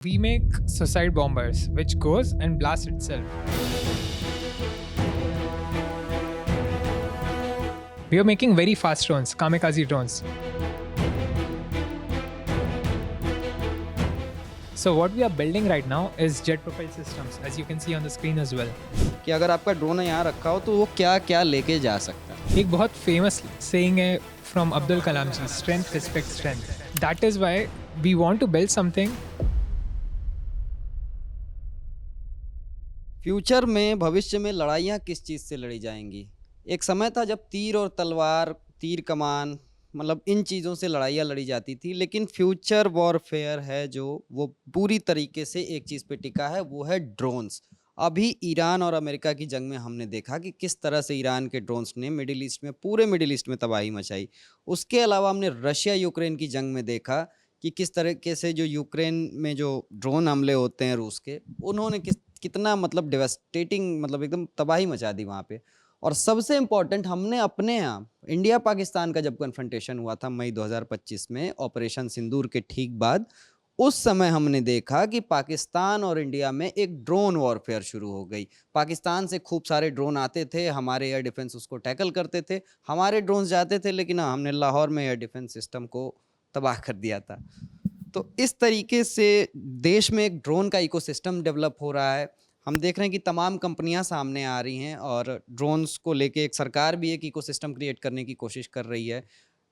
We make suicide bombers, which goes and blasts itself. We are making very fast drones, kamikaze drones. So what we are building right now is jet propelled systems, as you can see on the screen as well. कि अगर आपका drone यहाँ रखा हो तो वो क्या क्या लेके जा सकता है। एक बहुत famous saying है from Abdul Kalam ji, strength respects strength. That is why we want to build something. Future में भविष्य में लड़ाइयाँ किस चीज़ से लड़ी जाएंगी। एक समय था जब तीर और तलवार, तीर कमान, मतलब इन चीज़ों से लड़ाइयाँ लड़ी जाती थी, लेकिन फ्यूचर वॉरफेयर है जो वो पूरी तरीके से एक चीज़ पे टिका है, वो है ड्रोन्स। अभी ईरान और अमेरिका की जंग में हमने देखा कि किस तरह से ईरान के ड्रोन्स ने मिडिल ईस्ट में, पूरे मिडिल ईस्ट में तबाही मचाई। उसके अलावा हमने रशिया यूक्रेन की जंग में देखा कि किस तरीके से जो यूक्रेन में जो ड्रोन हमले होते हैं रूस के, उन्होंने कितना मतलब डेवास्टेटिंग, मतलब एकदम तबाही मचा दी वहाँ पे। और सबसे इम्पॉर्टेंट, हमने अपने यहाँ इंडिया पाकिस्तान का जब कन्फ्रंटेशन हुआ था मई 2025 में ऑपरेशन सिंदूर के ठीक बाद, उस समय हमने देखा कि पाकिस्तान और इंडिया में एक ड्रोन वॉरफेयर शुरू हो गई। पाकिस्तान से खूब सारे ड्रोन आते थे, हमारे एयर डिफेंस उसको टैकल करते थे, हमारे ड्रोन जाते थे, लेकिन हमने लाहौर में एयर डिफेंस सिस्टम को तबाह कर दिया था। तो इस तरीके से देश में एक ड्रोन का इकोसिस्टम डेवलप हो रहा है। हम देख रहे हैं कि तमाम कंपनियां सामने आ रही हैं और ड्रोन्स को लेके एक सरकार भी एक इकोसिस्टम क्रिएट करने की कोशिश कर रही है।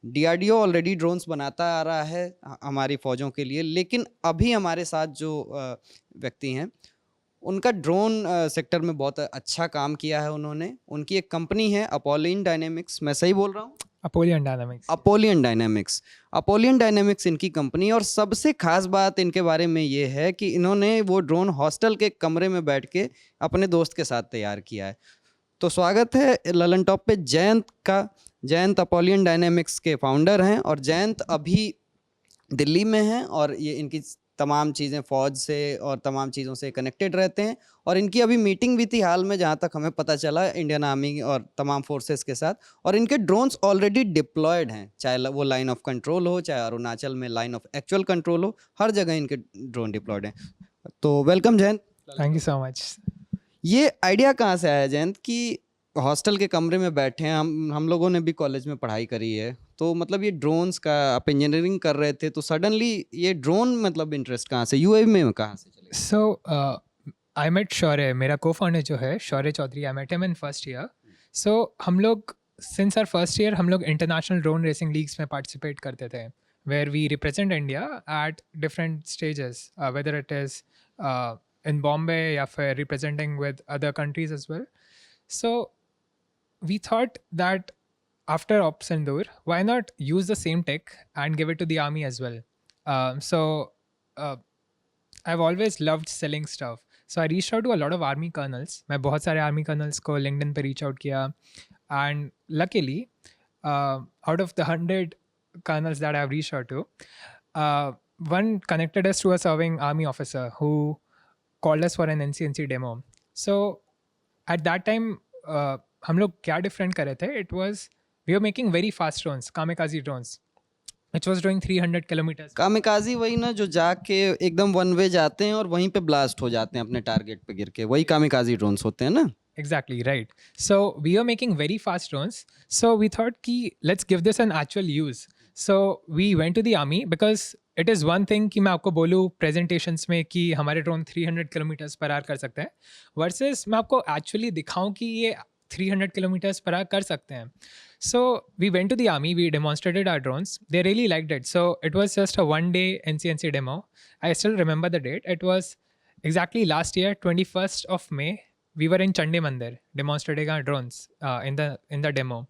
डीआरडीओ ऑलरेडी ड्रोन्स बनाता आ रहा है हमारी फ़ौजों के लिए, लेकिन अभी हमारे साथ जो व्यक्ति हैं, उनका ड्रोन सेक्टर में बहुत अच्छा काम किया है उन्होंने। उनकी एक कंपनी है अपोलियन डायनेमिक्स, मैं सही बोल रहा हूँ? Apollyon Dynamics. अपोलियन डायनेमिक्स इनकी कंपनी। और सबसे खास बात इनके बारे में ये है कि इन्होंने वो ड्रोन हॉस्टल के कमरे में बैठ के अपने दोस्त के साथ तैयार किया है। तो स्वागत है ललन टॉप पे जयंत का। जयंत अपोलियन डायनेमिक्स के फाउंडर हैं और जयंत अभी दिल्ली में हैं और ये इनकी तमाम चीज़ें फ़ौज से और तमाम चीज़ों से कनेक्टेड रहते हैं। और इनकी अभी मीटिंग भी थी हाल में, जहाँ तक हमें पता चला, इंडियन आर्मी और तमाम फोर्सेस के साथ। और इनके ड्रोन्स ऑलरेडी डिप्लॉयड हैं, चाहे वो लाइन ऑफ कंट्रोल हो, चाहे अरुणाचल में लाइन ऑफ एक्चुअल कंट्रोल हो, हर जगह इनके ड्रोन डिप्लॉयड हैं। तो welcome Jayant. Thank you so much. ये आइडिया कहाँ से आया जयंत कि हॉस्टल के कमरे में बैठे हैं? हम लोगों ने भी कॉलेज में पढ़ाई करी है, तो मतलब ये ड्रोन्स का आप इंजीनियरिंग कर रहे थे, तो सडनली ये ड्रोन मतलब इंटरेस्ट कहाँ से, यूएवी में कहाँ से चले? So, I met शौर्य, मेरा co-founder जो है शौर्य Chaudhary, I met him in first year. So हम लोग since our first year हम लोग international drone racing leagues में participate करते थे, where we represent India at different stages, whether it is in Bombay या फिर representing with other countries as well. So we thought that after Op Sindoor, why not use the same tech and give it to the army as well? So I've always loved selling stuff. So I reached out to a lot of army colonels. मैं बहुत सारे army colonels को LinkedIn पे reach out किया, and luckily, out of the 100 colonels that I've reached out to, one connected us to a serving army officer who called us for an NCNC demo. So at that time, हम लोग क्या different कर रहे थे? It was we were making very fast drones, kamikaze drones, which was doing 300 kilometers. Kamikaze वही ना जो जाके एकदम वन वे जाते हैं और वहीं पे ब्लास्ट हो जाते हैं अपने टारगेट पे गिर के, वही कामिकाजी ड्रोन्स होते हैं ना? Exactly, right. So we were making very fast drones. So we thought ki let's give this an actual use. So we went to the army because it is one thing कि मैं आपको बोलूँ presentations में कि हमारे drone 300 kilometers per hour कर सकते हैं, versus मैं आपको actually दिखाऊँ कि ये 300 kilometers per hour कर सकते हैं. So we went to the army, we demonstrated our drones. They really liked it. So it was just a one-day NCNC demo. I still remember the date. It was exactly last year, 21st of May. We were in Chandi Mandir demonstrating our drones in the demo.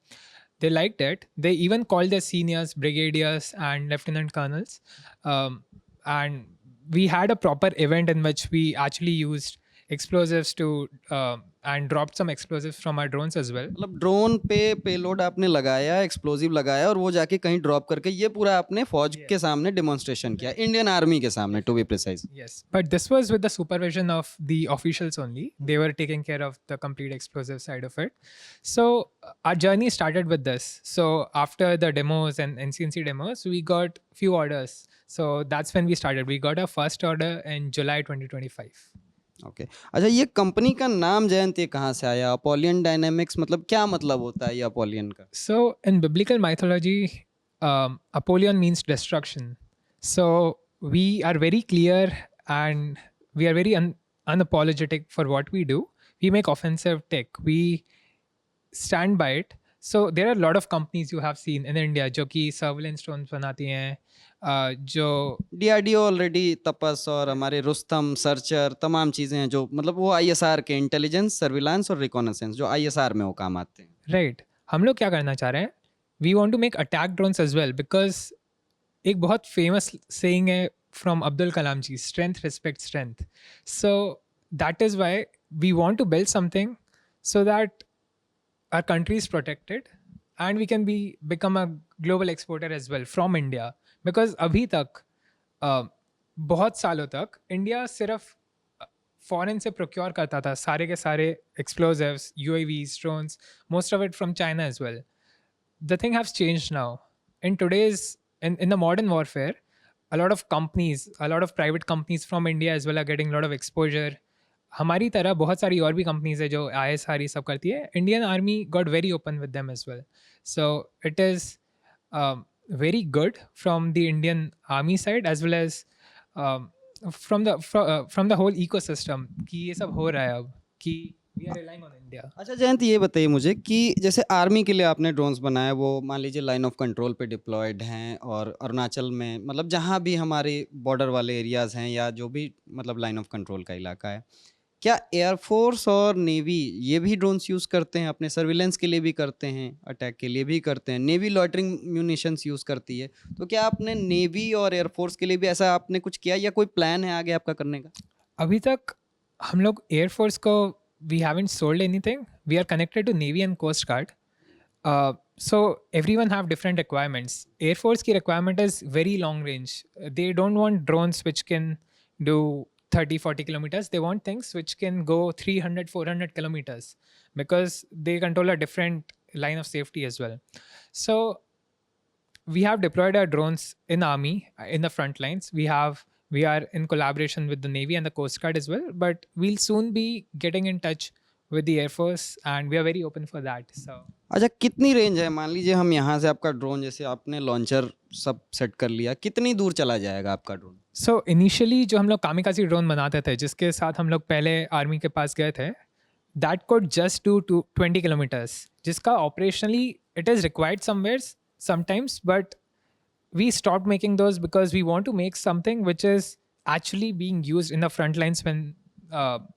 They liked it. They even called their seniors, brigadiers, and lieutenant colonels. And we had a proper event in which we actually used explosives to and dropped some explosives from our drones as well. मतलब drone पे payload आपने लगाया, explosive लगाया और वो जाके कहीं drop करके ये पूरा आपने फौज के सामने डेमोन्स्ट्रेशन किया, इंडियन आर्मी के सामने to be precise. Yes, but this was with the supervision of the officials only. They were taking care of the complete explosive side of it. So our journey started with this. So after the demos and NCNC demos, we got few orders. So that's when we started. We got our first order in July 2025. Okay. अच्छा, ये company का नाम जयंत ये कहाँ से आया? अपोलियन dynamics मतलब क्या मतलब होता है ये अपोलियन का? So in biblical mythology, Apollyon means destruction. So we are very clear and we are very unapologetic for what we do. We make offensive tech. We stand by it. So there are a lot of companies you have seen in India जो कि surveillance drones बनाती हैं, जो DRDO already तपस और हमारे Rustam, searcher तमाम चीज़ें हैं जो मतलब वो आईएसआर के इंटेलिजेंस, सर्विलांस और रिकॉनेसेंस जो आईएसआर में वो काम आते हैं। राइट हम लोग क्या करना चाह रहे हैं, we want to make attack drones as well, because एक बहुत फेमस सेइंग है from Abdul Kalam ji, strength respect strength. So that is why we want to build something so that our country is protected and we can become a global exporter as well from India. Because अभी तक बहुत सालों तक India सिर्फ foreign से procure करता था सारे के सारे explosives, UAVs, drones, most of it from China as well. The thing has changed now. In today's, in the modern warfare, a lot of companies, a lot of private companies from India as well are getting a lot of exposure. हमारी तरह बहुत सारी और भी companies है जो ISR ये सब करती है. Indian army got very open with them as well. So it is very good from the Indian army side as well as from the whole ecosystem कि ये सब हो रहा है अब कि we are relying on India. अच्छा जयंत, ये बताइए मुझे कि जैसे आर्मी के लिए आपने ड्रोन्स बनाए, वो मान लीजिए लाइन ऑफ कंट्रोल पे डिप्लॉयड हैं और अरुणाचल में मतलब जहाँ भी हमारे बॉर्डर वाले एरियाज़ हैं या जो भी मतलब लाइन ऑफ कंट्रोल का इलाका है, क्या एयरफोर्स और नेवी ये भी ड्रोन्स यूज़ करते हैं? अपने सर्विलेंस के लिए भी करते हैं, अटैक के लिए भी करते हैं, नेवी लॉइटरिंग म्यूनिशंस यूज़ करती है, तो क्या आपने नेवी और एयरफोर्स के लिए भी ऐसा आपने कुछ किया या कोई प्लान है आगे आपका करने का? अभी तक हम लोग एयरफोर्स को we haven't sold anything. We are connected to Navy and Coast Guard. So everyone have different requirements. Air Force की requirement is very long range. They don't want drones which can do 30-40 kilometers. They want things which can go 300-400 kilometers because they control a different line of safety as well. So we have deployed our drones in Army, in the front lines. We are in collaboration with the Navy and the Coast Guard as well, but we'll soon be getting in touch with the Air Force and we are very open for that. So अच्छा, कितनी range है? मान लीजिए हम यहाँ से आपका drone, जैसे आपने लॉन्चर सब सेट कर लिया, कितनी दूर चला जाएगा आपका ड्रोन? so initially जो हम लोग कामिकाज़ी ड्रोन बनाते थे जिसके साथ हम लोग पहले आर्मी के पास गए थे, that could just do 20 kilometers, जिसका operationally it is required somewhere sometimes, but we stopped making those because we want to make something which is actually being used in the front lines when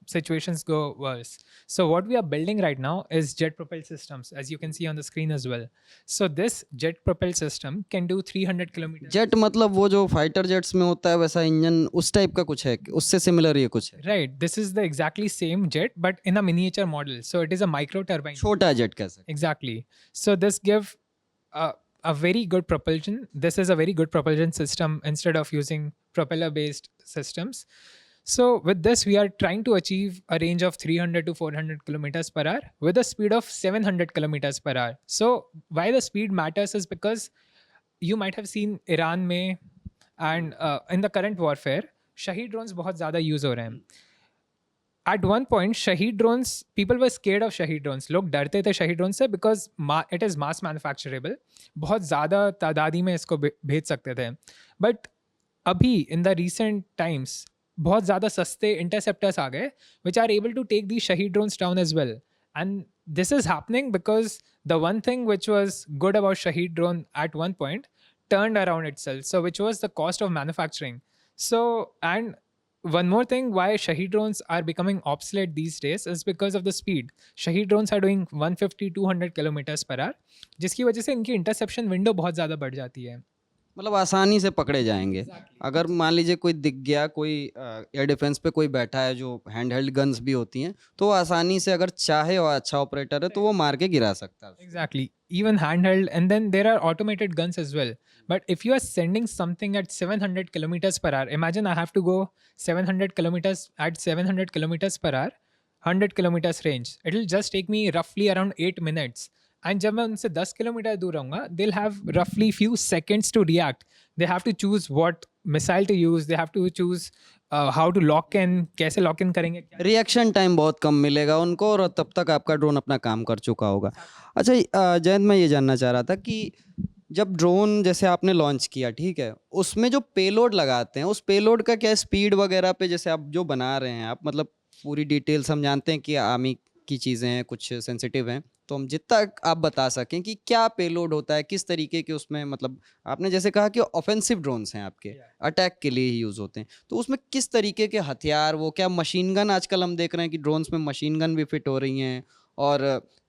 situations go worse. So what we are building right now is jet propelled systems, as you can see on the screen as well. So this jet propelled system can do 300 kilometers. Jet मतलब वो जो fighter jets में होता है वैसा engine, उस type का कुछ है, उससे सिमिलर ये कुछ है? Right, this is the exactly same jet but in a miniature model. So it is a micro turbine. छोटा जेट कह सकते Exactly. So this give a very good propulsion. This is a very good propulsion system instead of using propeller-based systems. So with this, we are trying to achieve a range of 300 to 400 kilometers per hour with a speed of 700 kilometers per hour. So why the speed matters is because you might have seen Iran में and in the current warfare, Shahed drones बहुत ज़्यादा use हो रहे हैं. At one point, Shahed drones, people were scared of Shahed drones. लोग डरते थे Shahed drones से because it is mass manufacturable. बहुत ज़्यादा तादादी में इसको भेज सकते थे. But अभी in the recent times, बहुत ज़्यादा सस्ते interceptors आ गए which are able to take these Shahed drones down as well. And this is happening because the one thing which was good about Shahed drone at one point turned around itself. So which was the cost of manufacturing. So, and one more thing why Shahed drones are becoming obsolete these days is because of the speed. Shahed drones are doing 150-200 kilometers per hour, जिसकी वजह से इनकी interception window बहुत ज़्यादा बढ़ जाती है. मतलब आसानी से पकड़े जाएंगे. अगर मान लीजिए कोई दिख गया, कोई एयर डिफेंस पे कोई बैठा है जो हैंड हेल्ड गन्स भी होती हैं, तो वो आसानी से अगर चाहे और अच्छा ऑपरेटर है तो वो मार के गिरा सकता है. Exactly. Even handheld, and then there are automated guns as well. But if you are sending something at 700 kilometers per hour, imagine I have to go 700 kilometers at 700 kilometers per hour, 100 kilometers range. It will just take me roughly around 8 minutes. And जब मैं उनसे 10 kilometre दूर रहूँगा, they'll have roughly few seconds to react. they have to choose what missile to use, they have to choose how to lock in, कैसे lock in करेंगे क्या reaction time बहुत कम मिलेगा उनको और तब तक आपका ड्रोन अपना काम कर चुका होगा। अच्छा जयंत, मैं ये जानना चाह रहा था कि जब ड्रोन जैसे आपने लॉन्च किया, ठीक है, उसमें जो पेलोड लगाते हैं, उस पेलोड का क्या स्पीड वगैरह पे, जैसे आप जो बना रहे हैं आप, मतलब पूरी डिटेल्स हम जानते हैं कि आर्मी की चीज़ें हैं, कुछ सेंसिटिव हैं, तो हम जितना आप बता सकें कि क्या पेलोड होता है, किस तरीके के उसमें, मतलब आपने जैसे कहा कि ऑफेंसिव ड्रोन्स हैं आपके, अटैक के लिए ही यूज़ होते हैं, तो उसमें किस तरीके के हथियार, वो क्या मशीन गन, आजकल हम देख रहे हैं कि ड्रोन्स में मशीन गन भी फिट हो रही हैं, और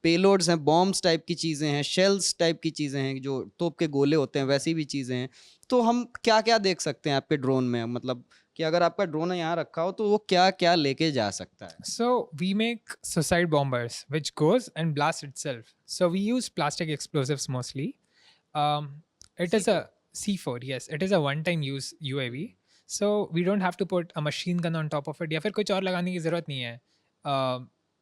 पेलोड्स हैं, बॉम्ब्स टाइप की चीज़ें हैं, शेल्स टाइप की चीज़ें हैं, जो तोप के गोले होते हैं वैसी भी चीज़ें हैं, तो हम क्या क्या देख सकते हैं आपके ड्रोन में, मतलब कि अगर आपका ड्रोन यहाँ रखा हो तो वो क्या क्या लेके जा सकता है? So we make suicide bombers, which goes and blasts itself. So we use plastic explosives mostly. It is a C4, yes. It is a one-time use UAV. So we don't have to put a machine gun on top of it. या फिर कुछ और लगाने की ज़रूरत नहीं है.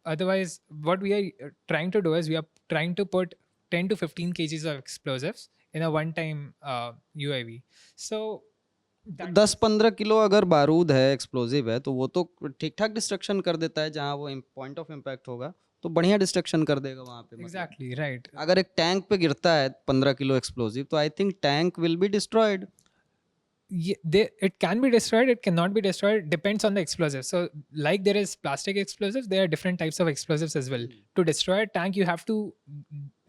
Otherwise, what we are trying to do is we are trying to put 10 to 15 kgs of explosives in a one-time UAV. So that 10-15 kilo अगर बारूद है, एक्सप्लोजिव है, तो वो तो ठीक ठाक डिस्ट्रक्शन कर देता है, जहाँ वो पॉइंट ऑफ इम्पैक्ट होगा तो बढ़िया डिस्ट्रक्शन कर देगा वहाँ पे, मतलब exactly right. अगर एक टैंक पे गिरता है 15 किलो एक्सप्लोजिव, तो I think tank will be destroyed. It can be destroyed, it cannot be destroyed, depends on the explosive. So like there is plastic explosives, there are different types of explosives as well. To destroy a tank you have to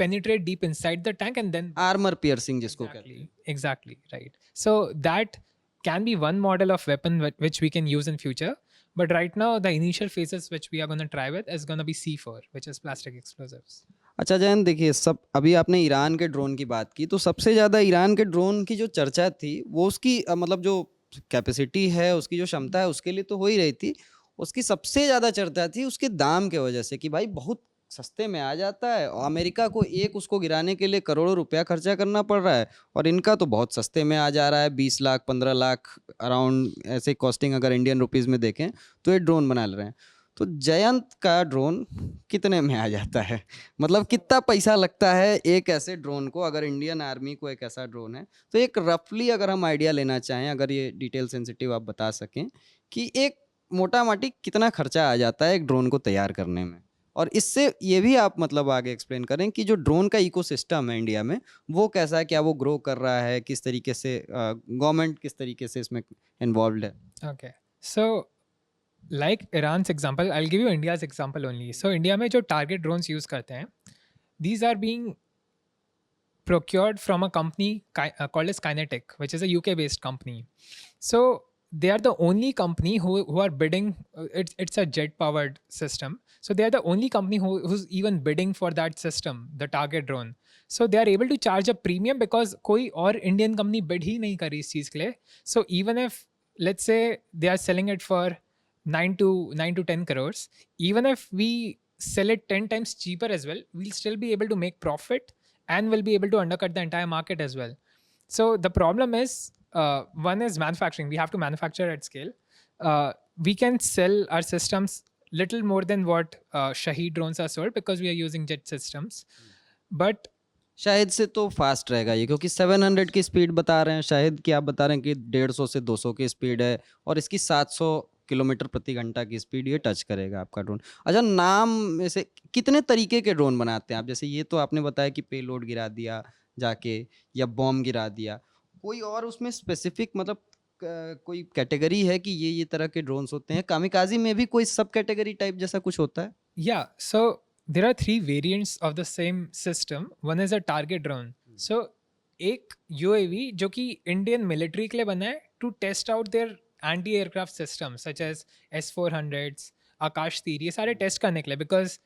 penetrate deep inside the tank and then armour piercing जिसको कहते हैं। exactly right. So that can be one model of weapon which we can use in future, but right now the initial phases which we are going to try with is going to be C4, which is plastic explosives. अच्छा जयंत, देखिए, सब अभी आपने Iran के drone की बात की, तो सबसे ज़्यादा ईरान के ड्रोन की जो चर्चा थी वो उसकी मतलब जो कैपेसिटी है, उसकी जो क्षमता है, उसके लिए तो हो ही रही थी, उसकी सबसे ज़्यादा चर्चा थी उसके दाम के वजह से कि भाई बहुत सस्ते में आ जाता है, और अमेरिका को एक उसको गिराने के लिए करोड़ों रुपया खर्चा करना पड़ रहा है, और इनका तो बहुत सस्ते में आ जा रहा है, 20 लाख 15 लाख अराउंड ऐसे कॉस्टिंग अगर इंडियन रुपीज़ में देखें तो ये ड्रोन बना ले रहे हैं। तो जयंत का ड्रोन कितने में आ जाता है, मतलब कितना पैसा लगता है एक ऐसे ड्रोन को, अगर इंडियन आर्मी को एक ऐसा ड्रोन है तो एक रफली अगर हम आइडिया लेना चाहें, अगर ये डिटेल सेंसिटिव आप बता सकें कि एक मोटा माटी कितना खर्चा आ जाता है एक ड्रोन को तैयार करने में, और इससे ये भी आप मतलब आगे एक्सप्लेन करें कि जो ड्रोन का इकोसिस्टम है इंडिया में वो कैसा है, क्या वो ग्रो कर रहा है, किस तरीके से गवर्नमेंट किस तरीके से इसमें इन्वॉल्व है। Okay, so like Iran's example, I'll give you India's example only. So India में जो target drones use करते हैं, these are being procured from a company called as Kinetic, which is a UK based company. So they are the only company who are bidding. It's a jet powered system. So they are the only company who's even bidding for that system, the target drone. So they are able to charge a premium because कोई और Indian company bid ही नहीं करी इस चीज़ के लिए. So even if let's say they are selling it for 9 to 10 crores, even if we sell it 10 times cheaper as well, we'll still be able to make profit and will be able to undercut the entire market as well. So the problem is, one is manufacturing. We have to manufacture at scale. We can sell our systems little more than what Shaheed drones are sold because we are using jet systems. But शायद से तो fast रहेगा ये, क्योंकि 700 की speed बता रहे हैं, शायद कि आप बता रहे हैं कि 150 से 200 की स्पीड है, और इसकी 700 किलोमीटर प्रति घंटा की स्पीड ये टच करेगा आपका ड्रोन। अच्छा, नाम में से कितने तरीके के ड्रोन बनाते हैं आप? जैसे ये तो आपने बताया कि पेलोड गिरा दिया जाके या बॉम्ब गिरा दिया, कोई और उसमें स्पेसिफिक मतलब कोई कैटेगरी है कि ये तरह के ड्रोन्स होते हैं? कामिकाजी में भी कोई सब कैटेगरी टाइप जैसा कुछ होता है? yeah, so there are 3 variants of the same system. One is a target drone. So एक UAV जो कि इंडियन मिलिट्री के लिए बना है to test out their anti aircraft system such as S-400s, Akash तीर, ये सारे टेस्ट करने के लिए, बिकॉज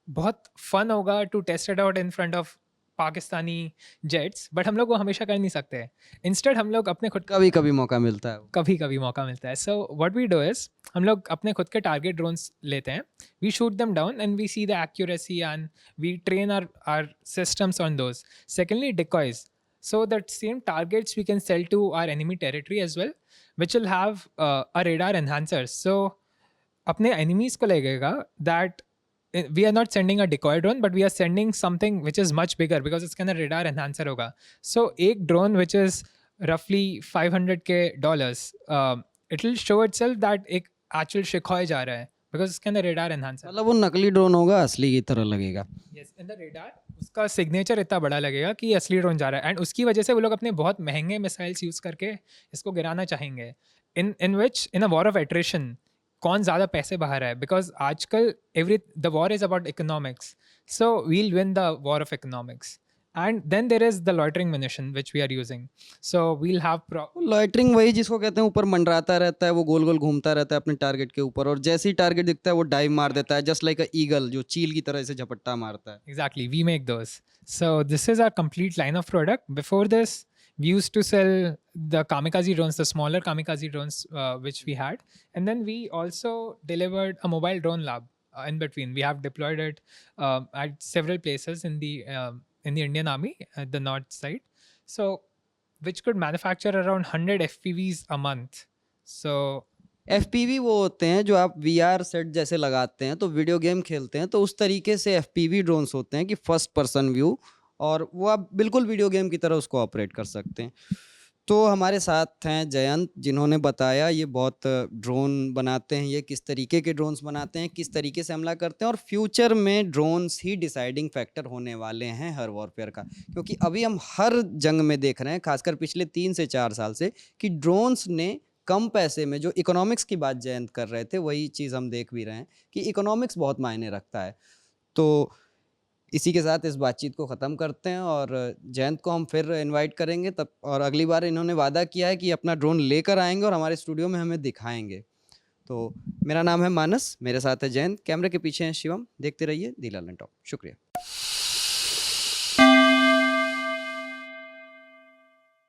बहुत फन होगा to test it out in front of Pakistani jets, but हम लोग वो हमेशा कर नहीं सकते हैं. इंस्टेड हम लोग अपने खुद कभी कभी मौका मिलता है। कभी कभी मौका मिलता है. So what we do is हम लोग अपने खुद के टारगेट ड्रोन्स लेते हैं, we shoot them down and we see the accuracy and we train our systems on those. Secondly decoys, so that same targets we can sell to our enemy territory as well, which will have a radar enhancers. So अपने enemies को लगेगा that we are not sending a decoy drone, but we are sending something which is much bigger because इसके अंदर radar enhancer होगा. So एक drone which is roughly $500K, it will show itself that एक actual Sukhoi जा रहा है because उसके अंदर radar enhancer मतलब वो नकली ड्रोन होगा, असली की तरह लगेगा। yes in the radar उसका सिग्नेचर इतना बड़ा लगेगा कि असली ड्रोन जा रहा है एंड उसकी वजह से वो लोग अपने बहुत महंगे मिसाइल्स यूज़ करके इसको गिराना चाहेंगे in which in a war of attrition कौन ज़्यादा पैसे बाहर है बिकॉज आजकल the war is about economics so we'll win the war of economics and then there is the loitering munition which we are using so we'll have loitering वही जिसको कहते हैं ऊपर मंडराता रहता है, वो गोल गोल घूमता रहता है अपने टारगेट के ऊपर, और जैसे ही टारगेट दिखता है वो डाइव मार देता है, जस्ट लाइक अ ईगल जो चील की तरह से झपट्टा मारता है। exactly we make those so this is our complete line of product before this we used to sell the kamikaze drones the smaller kamikaze drones which we had and then we also delivered a mobile drone lab in between we have deployed it at several places in the Indian Army at the north side so which could manufacture around 100 FPVs a month so FPV वो होते हैं जो आप VR set जैसे लगाते हैं तो video game खेलते हैं, तो उस तरीके से FPV ड्रोन्स होते हैं कि फर्स्ट पर्सन व्यू, और वो आप बिल्कुल वीडियो गेम की तरह उसको ऑपरेट कर सकते हैं। तो हमारे साथ हैं जयंत, जिन्होंने बताया ये बहुत ड्रोन बनाते हैं, ये किस तरीके के ड्रोन्स बनाते हैं, किस तरीके से हमला करते हैं, और फ्यूचर में ड्रोन्स ही डिसाइडिंग फैक्टर होने वाले हैं हर वॉरफेयर का, क्योंकि अभी हम हर जंग में देख रहे हैं, खासकर पिछले 3 से 4 साल से, कि ड्रोन्स ने कम पैसे में, जो इकोनॉमिक्स की बात जयंत कर रहे थे वही चीज़ हम देख भी रहे हैं कि इकोनॉमिक्स बहुत मायने रखता है। तो इसी के साथ इस बातचीत को ख़त्म करते हैं और जयंत को हम फिर इनवाइट करेंगे तब, और अगली बार इन्होंने वादा किया है कि अपना ड्रोन लेकर आएंगे और हमारे स्टूडियो में हमें दिखाएंगे। तो मेरा नाम है मानस, मेरे साथ है जयंत, कैमरे के पीछे हैं शिवम। देखते रहिए दी लर्निंग टॉप। शुक्रिया।